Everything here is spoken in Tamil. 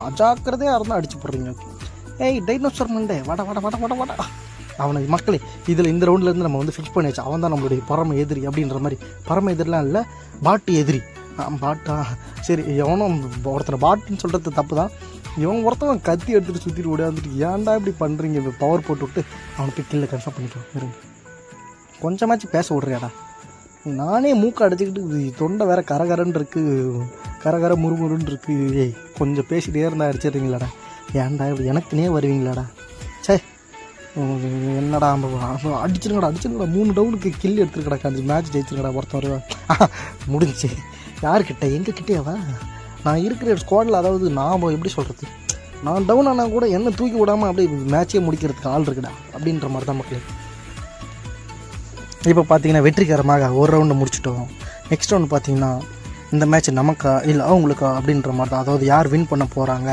அஜாக்கிரதையாக இருந்தால் அடிச்சு போடுறீங்க. ஏய் டைனோசர் மண்டே வாடா வாடா வாடா வாடா வாடா. அவனுக்கு மக்களே இதில் இந்த ரவுண்ட்லேருந்து நம்ம வந்து ஃபிக்ஸ் பண்ணியாச்சு. அவன் தான் நம்மளுடைய பரம எதிரி அப்படின்ற மாதிரி. பரம எதிரிலாம் இல்லை, பாட்டு எதிரி. பாட்டா சரி, எவனும் ஒருத்தனை பாட்டுன்னு சொல்கிறது தப்பு தான். இவன் ஒருத்தவன் கத்தி எடுத்துகிட்டு சுற்றிட்டு ஓடியாந்துட்டு ஏன்டா இப்படி பண்ணுறீங்க, இப்போ பவர் போட்டு விட்டு அவனை போய் கீழே கன்ஃபார்ம் பண்ணிக்கலாம். இருங்க, கொஞ்சமாச்சும் பேச விட்றியாடா. நானே மூக்கை அடைச்சிக்கிட்டு தொண்டை வேறு கரகரன்னு இருக்குது, கரகர முறுமுறுன்னு இருக்குது. ஏய் கொஞ்சம் பேசிகிட்டே இருந்தால் அடிச்சிடுறீங்களாடா, ஏன்டா இப்படி எனக்குனே வருவீங்களாடா. சே என்னடா அடிச்சிருங்கடா 3 டவுனுக்கு கில் எடுத்துருக்கடா, அந்த மேட்ச் ஜெயிச்சிருக்கடா ஒருத்தன் வருவா. முடிஞ்சு யாருக்கிட்ட எங்ககிட்டேவா நான் இருக்கிற ஸ்குவாடில். அதாவது நான் எப்படி சொல்கிறது, நான் டவுன் ஆனால் கூட என்ன தூக்கி விடாமல் அப்படியே மேட்சே முடிக்கிறதுக்கு ஆள் இருக்குடா அப்படின்ற மாதிரி தான் மக்களே. இப்போ பார்த்தீங்கன்னா வெற்றிகரமாக ஒரு ரவுண்டு முடிச்சிட்டோம். நெக்ஸ்ட் ரவுண்டு பார்த்தீங்கன்னா இந்த மேட்ச் நமக்கா இல்லை அவங்களுக்கா அப்படின்ற மாதிரி தான். அதாவது யார் வின் பண்ண போகிறாங்க